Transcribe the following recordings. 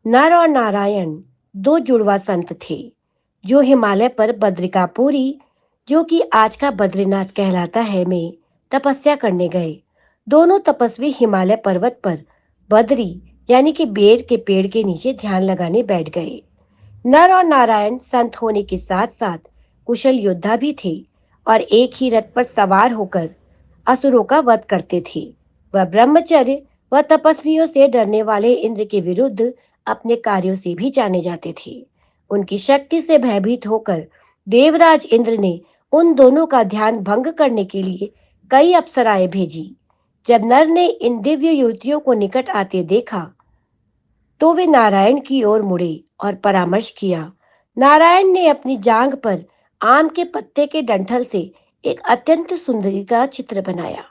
नर और नारायण दो जुड़वा संत थे जो हिमालय पर बद्रिकापुरी, जो कि आज का बद्रीनाथ कहलाता है, में तपस्या करने गए। दोनों तपस्वी हिमालय पर्वत पर बद्री यानी कि बेर के पेड़ के नीचे ध्यान लगाने बैठ गए। नर और नारायण संत होने के साथ साथ कुशल योद्धा भी थे और एक ही रथ पर सवार होकर असुरों का वध करते थे। वह ब्रह्मचर्य व तपस्वियों से डरने वाले इंद्र के विरुद्ध अपने कार्यों से भी जाने जाते थे। उनकी शक्ति से भयभीत होकर देवराज इंद्र ने उन दोनों का ध्यान भंग करने के लिए कई अप्सराएं भेजी। जब नर ने इन दिव्य युवतियों को निकट आते देखा तो वे नारायण की ओर मुड़े और परामर्श किया। नारायण ने अपनी जांघ पर आम के पत्ते के डंठल से एक अत्यंत सुंदरी का चित्र बनाया।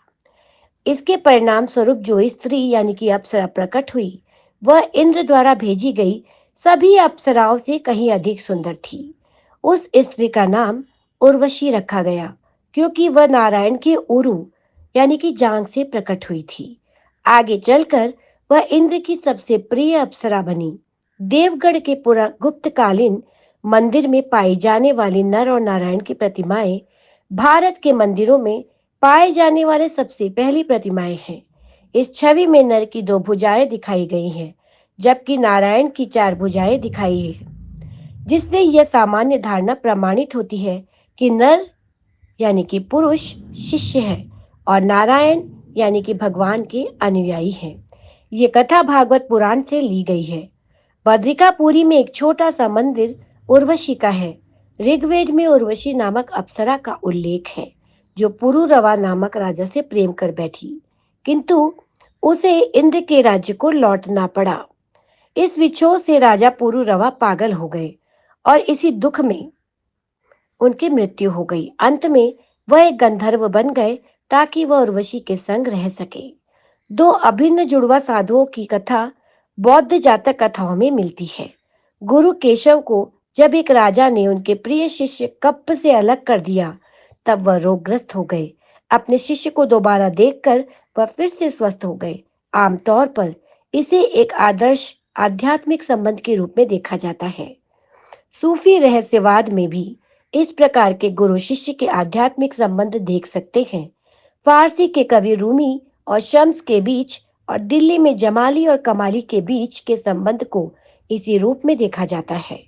इसके परिणाम स्वरूप जो स्त्री यानी कि अप्सरा प्रकट हुई, वह इंद्र द्वारा भेजी गई सभी अप्सराओं से कहीं अधिक सुंदर थी। उस स्त्री का नाम उर्वशी रखा गया, क्योंकि वह नारायण के उरु यानी कि जांघ से प्रकट हुई थी। आगे चलकर वह इंद्र की सबसे प्रिय अप्सरा बनी। देवगढ़ के पुरा गुप्तकालीन मंदिर में पाई जाने वाली नर और नारायण की प्रतिमाएं भारत के मंदिरों में पाए जाने वाले सबसे पहली प्रतिमाएं हैं। इस छवि में नर की दो भुजाएं दिखाई गई हैं, जबकि नारायण की चार भुजाएं दिखाई है, जिससे यह सामान्य धारणा प्रमाणित होती है कि नर यानी कि पुरुष शिष्य है और नारायण यानी कि भगवान के अनुयायी हैं। ये कथा भागवत पुराण से ली गई है। बद्रिकापुरी में एक छोटा सा मंदिर उर्वशी का है। ऋग्वेद में उर्वशी नामक अप्सरा का उल्लेख है, जो पुरुरवा नामक राजा से प्रेम कर बैठी, किंतु उसे इंद्र के राज्य को लौटना पड़ा। इस विछोह से राजा पुरुरवा पागल हो गए और इसी दुख में उनकी मृत्यु हो गई। अंत में वह एक गंधर्व बन गए ताकि वह उर्वशी के संग रह सके। दो अभिन्न जुड़वा साधुओं की कथा बौद्ध जातक कथाओं में मिलती है। गुरु केशव को जब एक राजा ने उनके प्रिय शिष्य कप्प से अलग कर दिया, तब वह रोगग्रस्त हो गए। अपने शिष्य को दोबारा देखकर वह फिर से स्वस्थ हो गए। आमतौर पर इसे एक आदर्श आध्यात्मिक संबंध के रूप में देखा जाता है। सूफी रहस्यवाद में भी इस प्रकार के गुरु शिष्य के आध्यात्मिक संबंध देख सकते हैं। फारसी के कवि रूमी और शम्स के बीच और दिल्ली में जमाली और कमाली के बीच के संबंध को इसी रूप में देखा जाता है।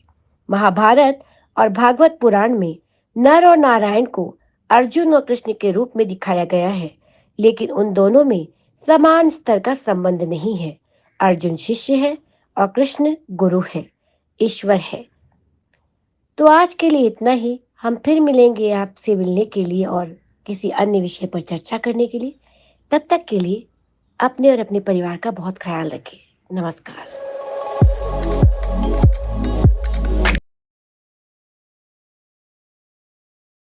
महाभारत और भागवत पुराण में नर और नारायण को अर्जुन और कृष्ण के रूप में दिखाया गया है, लेकिन उन दोनों में समान स्तर का संबंध नहीं है। अर्जुन शिष्य है और कृष्ण गुरु है, ईश्वर है। तो आज के लिए इतना ही। हम फिर मिलेंगे आपसे मिलने के लिए और किसी अन्य विषय पर चर्चा करने के लिए। तब तक के लिए अपने और अपने परिवार का बहुत ख्याल रखें। नमस्कार।